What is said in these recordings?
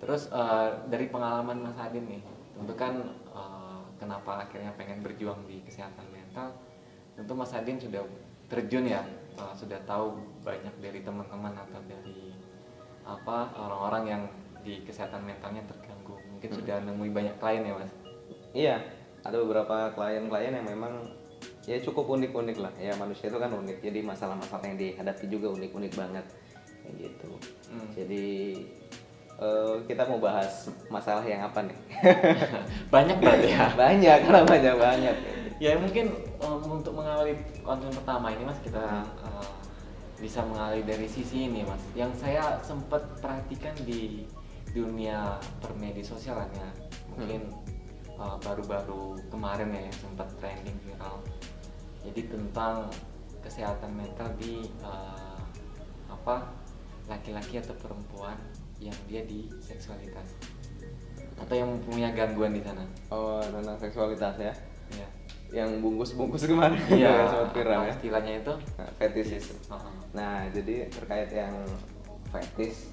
Terus dari pengalaman Mas Adin nih, tentu kan kenapa akhirnya pengen berjuang di kesehatan mental, tentu Mas Adin sudah terjun ya, sudah tahu banyak dari teman-teman atau dari apa orang-orang yang di kesehatan mentalnya terganggu. Mungkin sudah nemui banyak klien ya Mas. Iya, ada beberapa klien-klien yang memang ya cukup unik-unik lah. Ya manusia itu kan unik, jadi masalah-masalah yang dihadapi juga unik-unik banget kayak gitu. Jadi kita mau bahas masalah yang apa nih? Banyak berarti ya. Banyak, karena banyak. Ya mungkin untuk mengawali konten pertama ini Mas, kita bisa mengawali dari sisi ini Mas, yang saya sempat perhatikan di dunia permedia sosial ya, mungkin baru-baru kemarin ya yang sempat trending viral. Jadi tentang kesehatan mental di apa laki-laki atau perempuan yang dia di seksualitas atau yang punya gangguan di sana. Oh, tentang seksualitas ya. Ya. Yang bungkus-bungkus kemarin Iya, yang sempat viral ya. istilahnya itu Fetish itu. Nah, jadi terkait yang fetish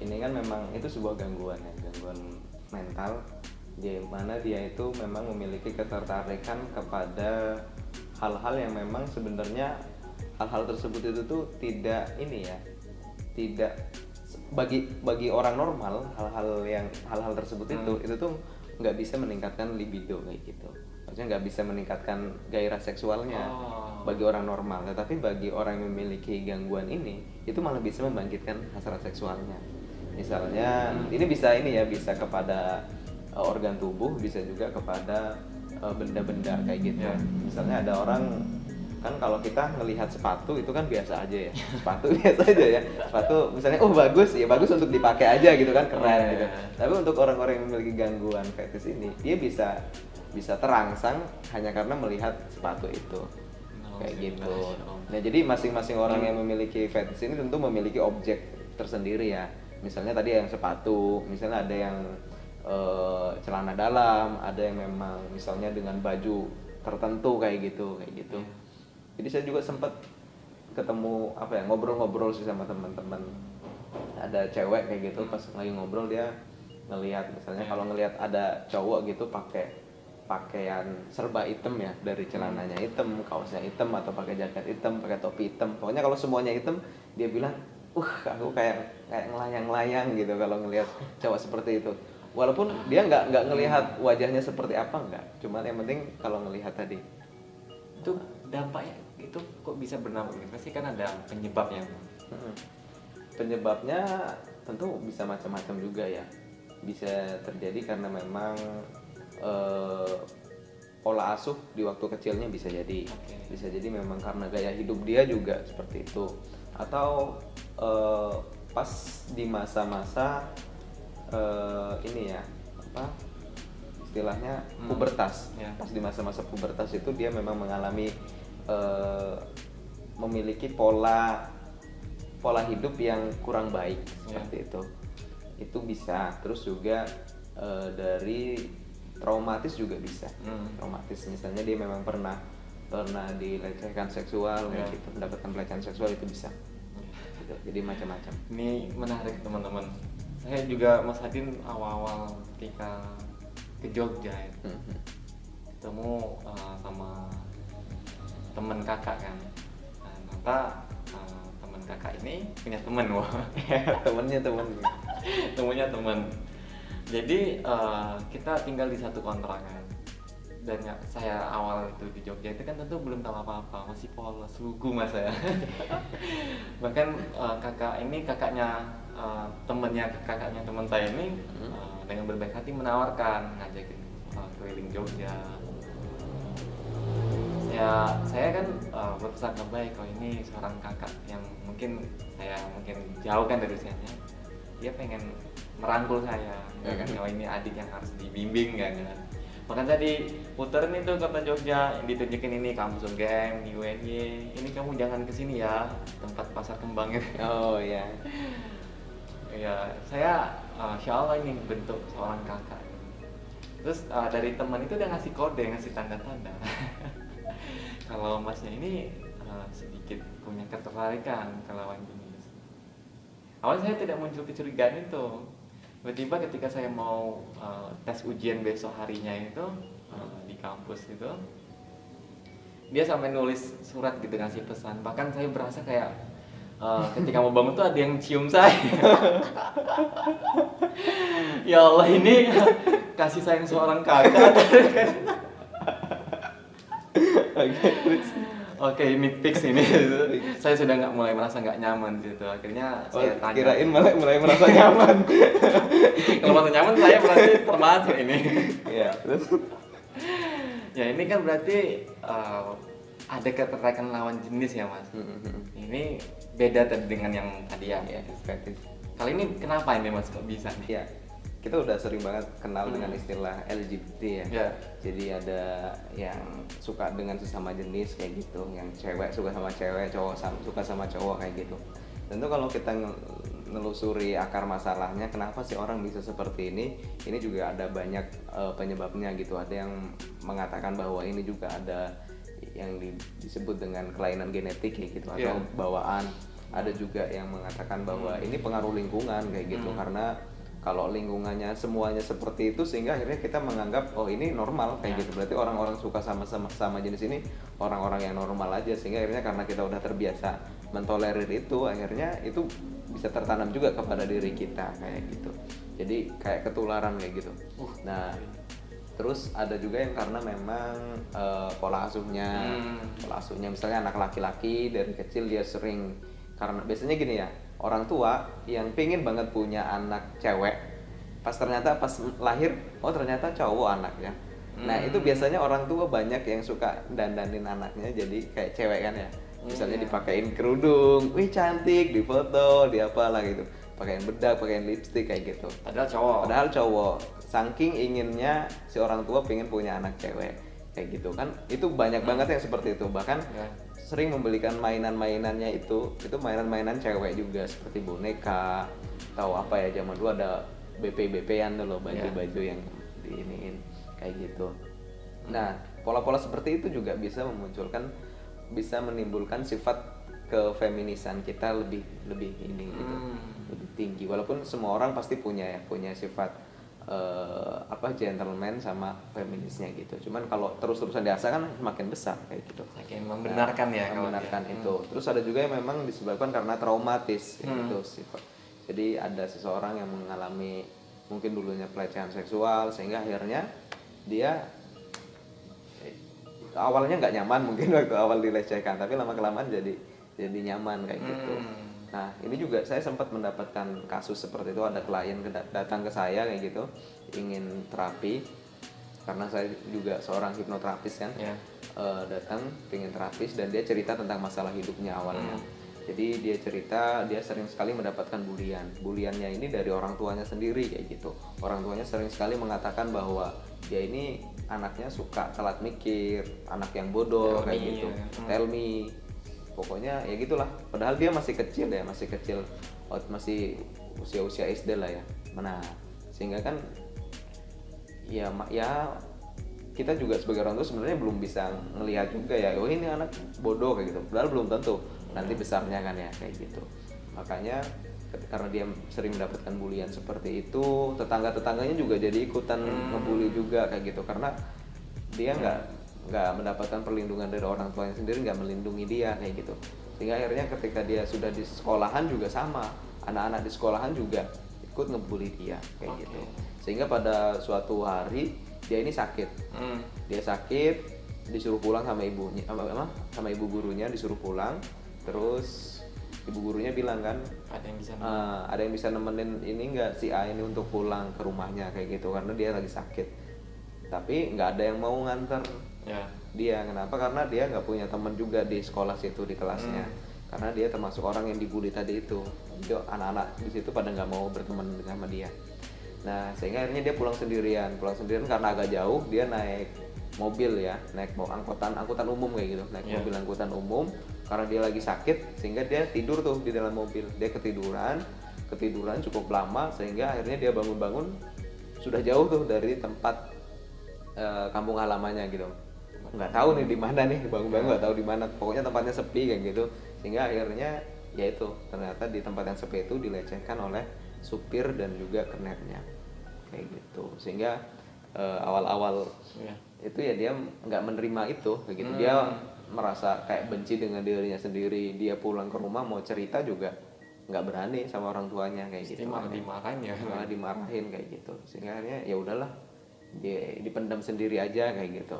ini kan memang itu sebuah gangguan ya, gangguan mental di mana dia itu memang memiliki ketertarikan kepada hal-hal yang memang sebenarnya hal-hal tersebut itu tuh tidak ini ya, tidak bagi orang normal hal-hal tersebut itu tuh nggak bisa meningkatkan libido kayak gitu. Maksudnya nggak bisa meningkatkan gairah seksualnya bagi orang normal, tetapi bagi orang yang memiliki gangguan ini itu malah bisa membangkitkan hasrat seksualnya. Misalnya ini bisa bisa kepada organ tubuh, bisa juga kepada benda-benda kayak gitu. Misalnya ada orang kan kalau kita ngelihat sepatu itu kan biasa aja ya, sepatu biasa aja ya, sepatu misalnya bagus untuk dipakai aja gitu kan, keren gitu. Tapi untuk orang-orang yang memiliki gangguan fetish ini, dia bisa terangsang hanya karena melihat sepatu itu kayak gitu. Nah jadi masing-masing orang yang memiliki fetish ini tentu memiliki objek tersendiri ya. Misalnya tadi yang sepatu, misalnya ada yang celana dalam, ada yang memang misalnya dengan baju tertentu kayak gitu. Jadi saya juga sempat ketemu ngobrol-ngobrol sih sama teman-teman. Ada cewek kayak gitu, pas lagi ngobrol dia ngelihat misalnya kalau ngelihat ada cowok gitu pakai pakaian serba hitam ya, dari celananya hitam, kaosnya hitam, atau pakai jaket hitam, pakai topi hitam. Pokoknya kalau semuanya hitam, dia bilang, aku kayak ngelayang-layang gitu kalau ngelihat cowok seperti itu. Walaupun dia nggak ngelihat wajahnya seperti apa, nggak. Cuman yang penting kalau ngelihat tadi. Itu dampaknya itu kok bisa bernampak gitu? Pasti kan ada penyebabnya. Penyebabnya tentu bisa macam-macam juga ya. Bisa terjadi karena memang pola asuh di waktu kecilnya bisa jadi memang karena gaya hidup dia juga seperti itu, atau pas di masa-masa istilahnya pubertas. Pas di masa-masa pubertas itu dia memang mengalami memiliki pola hidup yang kurang baik seperti itu bisa. Terus juga dari traumatis juga bisa. Traumatis misalnya dia memang pernah dilecehkan seksual gitu, mendapatkan pelecehan seksual, itu bisa gitu. Jadi macam-macam. Ini menarik teman-teman. Saya juga Mas Adin awal-awal ketika ke Jogja ya, ketemu sama teman kakak kan. Nah, ternyata teman kakak ini punya teman temennya teman. Jadi kita tinggal di satu kontrakan, dan saya awal itu di Jogja itu kan tentu belum tahu apa-apa, masih polos, lugu mas saya. Bahkan kakaknya temannya kakaknya teman saya ini dengan berbaik hati menawarkan ngajakin keliling Jogja. Saya kan berprasangka baik, kalau ini seorang kakak yang mungkin jauh kan dari usianya, dia pengen merangkul saya, kan kalau ini adik yang harus dibimbing kan. Bahkan saya diputerin itu kota Jogja, yang ditunjukin ini kampus UGM, UNY, ini kamu jangan kesini ya, tempat pasar kembang itu. Oh iya. Ya, saya insya Allah ini bentuk seorang kakak. Terus dari teman itu udah ngasih kode, ngasih tanda-tanda. Kalau masnya ini sedikit punya ketertarikan ke lawan jenis. Awalnya saya tidak muncul kecurigaan itu, Tiba-tiba ketika saya mau tes ujian besok harinya itu di kampus itu, dia sampai nulis surat gitu ngasih pesan. Bahkan saya berasa kayak ketika mau bangun tuh ada yang cium saya. Ya Allah, ini kasih sayang seorang kakak. Oke, ini fix ini. Saya sudah mulai merasa nggak nyaman gitu. Akhirnya saya tanya. Kirain mulai merasa nyaman. Kalau merasa nyaman saya berarti termasuk ini. Iya, terus Ya ini kan berarti ada ketertarikan lawan jenis ya Mas. Ini beda tadi dengan yang tadi ya. fetish. Kali ini kenapa ini Mas kok bisa nih? Ya, kita udah sering banget kenal dengan istilah LGBT ya. Ya. Jadi ada yang suka dengan sesama jenis kayak gitu, yang cewek suka sama cewek, cowok suka sama cowok kayak gitu. Tentu kalau kita nelusuri akar masalahnya, kenapa sih orang bisa seperti ini juga ada banyak penyebabnya gitu. Ada yang mengatakan bahwa ini juga ada yang disebut dengan kelainan genetik kayak gitu atau bawaan. Ada juga yang mengatakan bahwa ini pengaruh lingkungan kayak gitu, karena kalau lingkungannya semuanya seperti itu sehingga akhirnya kita menganggap oh ini normal kayak gitu, berarti orang-orang suka sama jenis ini orang-orang yang normal aja, sehingga akhirnya karena kita udah terbiasa mentolerir itu, akhirnya itu bisa tertanam juga kepada diri kita kayak gitu, jadi kayak ketularan kayak gitu. Nah terus ada juga yang karena memang pola asuhnya misalnya anak laki-laki dari kecil dia sering, karena biasanya gini ya, orang tua yang pingin banget punya anak cewek, pas lahir oh ternyata cowok anaknya. Nah itu biasanya orang tua banyak yang suka dandanin anaknya jadi kayak cewek kan ya, misalnya dipakein kerudung, wih cantik, difoto, diapalah gitu, pakein bedak, pakein lipstick kayak gitu. Padahal cowok, saking inginnya si orang tua pengen punya anak cewek kayak gitu kan, itu banyak banget yang seperti itu, bahkan sering membelikan mainan-mainannya itu mainan-mainan cewek juga, seperti boneka atau apa ya, zaman dulu ada BP-BP-an tuh loh, baju-baju yang diiniin kayak gitu. Nah pola-pola seperti itu juga bisa menimbulkan sifat kefeminisan kita lebih ini gitu, lebih tinggi, walaupun semua orang pasti punya sifat gentleman sama feminisnya gitu. Cuman kalau terus-terusan diasah kan semakin besar kayak gitu. Makin membenarkan membenarkan itu. Terus ada juga yang memang disebabkan karena traumatis gitu sifat. Jadi ada seseorang yang mengalami mungkin dulunya pelecehan seksual sehingga akhirnya dia awalnya nggak nyaman mungkin waktu awal dilecehkan, tapi lama-kelamaan jadi nyaman kayak gitu. Nah ini juga saya sempat mendapatkan kasus seperti itu, ada klien datang ke saya kayak gitu ingin terapi, karena saya juga seorang hipnoterapis kan, datang ingin terapis dan dia cerita tentang masalah hidupnya awalnya. Jadi dia cerita dia sering sekali mendapatkan buliannya ini dari orang tuanya sendiri kayak gitu. Orang tuanya sering sekali mengatakan bahwa dia ini anaknya suka telat mikir, anak yang bodoh kayak gitu, tell me. Pokoknya ya gitulah, padahal dia masih kecil, masih usia SD lah ya. Nah sehingga kan ya kita juga sebagai orang tua sebenarnya belum bisa melihat juga ya, oh ini anak bodoh kayak gitu, padahal belum tentu nanti besarnya kan ya kayak gitu. Makanya karena dia sering mendapatkan bulian seperti itu, tetangga-tetangganya juga jadi ikutan ngebully juga kayak gitu, karena dia nggak mendapatkan perlindungan dari orang tuanya sendiri, nggak melindungi dia kayak gitu. Sehingga akhirnya ketika dia sudah di sekolahan juga sama, anak-anak di sekolahan juga ikut ngebully dia kayak gitu. Sehingga pada suatu hari dia ini sakit, dia sakit, disuruh pulang sama ibunya, sama ibu gurunya disuruh pulang. Terus ibu gurunya bilang kan, ada yang bisa nemenin ini nggak si A ini untuk pulang ke rumahnya kayak gitu, karena dia lagi sakit. Tapi nggak ada yang mau nganter dia. Kenapa? Karena dia nggak punya teman juga di sekolah situ, di kelasnya. Karena dia termasuk orang yang dibully tadi itu. Jadi anak-anak di situ pada nggak mau berteman sama dia. Nah sehingga akhirnya dia pulang sendirian karena agak jauh. Dia naik mobil ya, naik angkutan umum kayak gitu, mobil angkutan umum, karena dia lagi sakit sehingga dia tidur tuh di dalam mobil. Dia ketiduran cukup lama sehingga akhirnya dia bangun sudah jauh tuh dari tempat kampung halamannya gitu, nggak tahu nih di mana nih, bangun nggak tahu di mana, pokoknya tempatnya sepi kayak gitu. Sehingga akhirnya ya itu ternyata di tempat yang sepi itu dilecehkan oleh supir dan juga kernetnya kayak gitu. Sehingga awal-awal Iya. itu ya dia nggak menerima itu kayak gitu. Dia merasa kayak benci dengan dirinya sendiri. Dia pulang ke rumah mau cerita juga nggak berani sama orang tuanya kayak Pasti gitu. malah dimarahin ya. Malah dimarahin kayak gitu. Sehingga akhirnya ya udahlah, dia dipendam sendiri aja kayak gitu.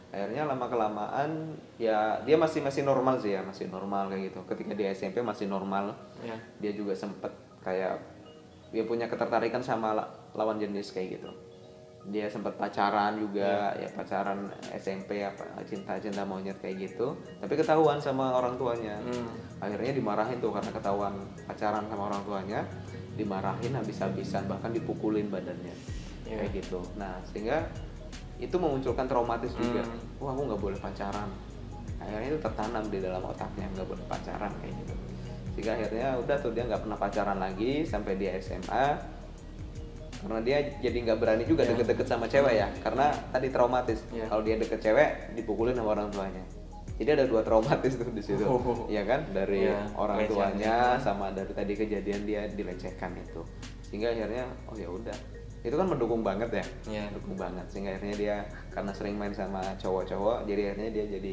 Akhirnya lama kelamaan ya dia masih normal sih ya, masih normal kayak gitu. Ketika dia SMP masih normal. Ya. Dia juga sempet kayak dia punya ketertarikan sama lawan jenis kayak gitu. Dia sempat pacaran juga, ya pacaran SMP apa cinta monyet kayak gitu. Tapi ketahuan sama orang tuanya. Akhirnya dimarahin tuh karena ketahuan pacaran sama orang tuanya, dimarahin habis-habisan, bahkan dipukulin badannya. Kayak gitu. Nah, sehingga itu memunculkan traumatis juga. Wah, aku nggak boleh pacaran. Akhirnya itu tertanam di dalam otaknya, nggak boleh pacaran kayak gitu. Sehingga akhirnya udah tuh dia nggak pernah pacaran lagi sampai dia SMA. Karena dia jadi nggak berani juga deket-deket sama cewek ya, karena tadi traumatis. Kalau dia deket cewek dipukulin sama orang tuanya. Jadi ada 2 traumatis tuh di situ, ya kan, dari orang tuanya sama dari tadi kejadian dia dilecehkan itu. Sehingga akhirnya oh ya udah, itu kan mendukung banget ya, mendukung banget. Sehingga akhirnya dia karena sering main sama cowok-cowok, jadi akhirnya dia jadi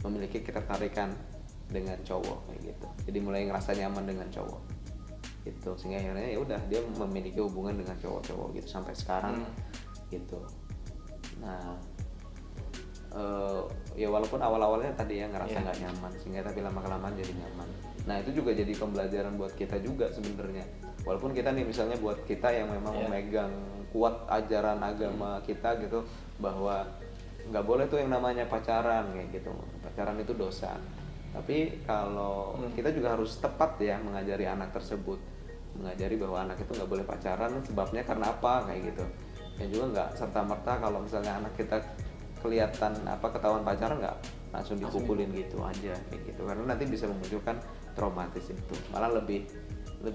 memiliki ketertarikan dengan cowok kayak gitu. Jadi mulai ngerasa nyaman dengan cowok gitu. Sehingga akhirnya ya udah dia memiliki hubungan dengan cowok-cowok gitu sampai sekarang gitu. Nah ya walaupun awal-awalnya tadi ya ngerasa nggak nyaman, sehingga tapi lama-kelamaan jadi nyaman. Nah itu juga jadi pembelajaran buat kita juga sebenarnya. Walaupun kita nih misalnya buat kita yang memang memegang kuat ajaran agama kita gitu, bahwa nggak boleh tuh yang namanya pacaran kayak gitu, pacaran itu dosa. Tapi kalau kita juga harus tepat ya mengajari anak tersebut, mengajari bahwa anak itu nggak boleh pacaran, sebabnya karena apa kayak gitu. Dan juga nggak serta merta kalau misalnya anak kita kelihatan ketahuan pacaran nggak langsung dipukulin gitu aja kayak gitu, karena nanti bisa memunculkan traumatis itu, malah lebih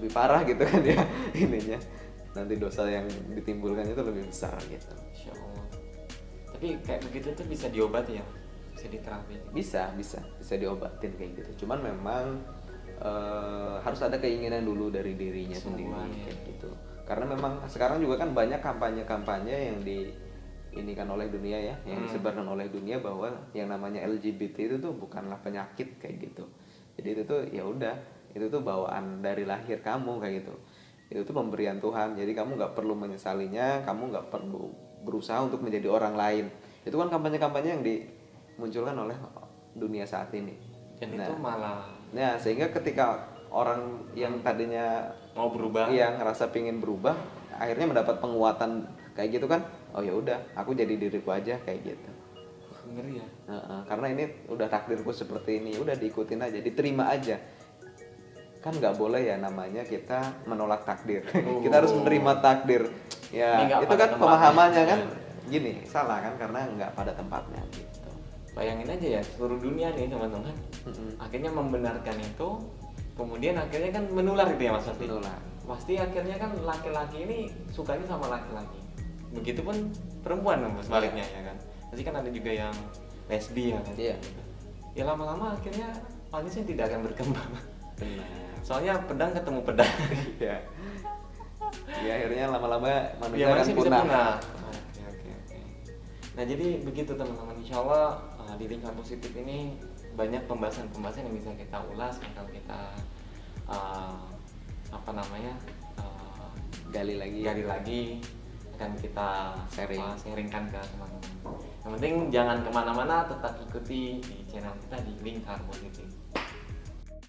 parah gitu kan ya ininya, nanti dosa yang ditimbulkan itu lebih besar gitu. Insya Allah. Tapi kayak begitu tuh bisa diobati ya, bisa diterapi. Bisa diobatin kayak gitu. Cuman memang harus ada keinginan dulu dari dirinya sendiri kayak gitu. Karena memang sekarang juga kan banyak kampanye-kampanye yang diinikan oleh dunia ya, yang disebarkan oleh dunia bahwa yang namanya LGBT itu tuh bukanlah penyakit kayak gitu. Jadi itu tuh ya udah, itu tuh bawaan dari lahir kamu kayak gitu. Itu tuh pemberian Tuhan. Jadi kamu nggak perlu menyesalinya, kamu nggak perlu berusaha untuk menjadi orang lain. Itu kan kampanye-kampanye yang dimunculkan oleh dunia saat ini. Dan itu malah sehingga ketika orang yang tadinya mau berubah, yang ngerasa pingin berubah, akhirnya mendapat penguatan kayak gitu kan. Oh ya udah, aku jadi diriku aja kayak gitu. Ngeri ya. Karena ini udah takdirku seperti ini, udah diikutin aja, diterima aja. Kan nggak boleh ya namanya kita menolak takdir. Kita harus menerima takdir. Ya itu kan pemahamannya kan gini, salah kan, karena nggak pada tempatnya gitu. Bayangin aja ya, seluruh dunia nih teman-teman, akhirnya membenarkan itu, kemudian akhirnya kan menular gitu ya Mas Fasti. Pasti akhirnya kan laki-laki ini sukanya sama laki-laki. Begitupun perempuan sebaliknya ya kan. Pasti kan ada juga yang lesbi ya kan. Ya lama-lama akhirnya manusia tidak akan berkembang. Soalnya pedang ketemu pedang. Ya akhirnya lama-lama manusia akan bisa punah. Oke. Nah jadi begitu teman-teman, insya Allah di lingkungan positif ini banyak pembahasan-pembahasan yang bisa kita ulas, bakal kita gali lagi, akan kita sharingkan ke teman-teman. Yang penting jangan kemana-mana, tetap ikuti di channel kita di Lingkar Positif.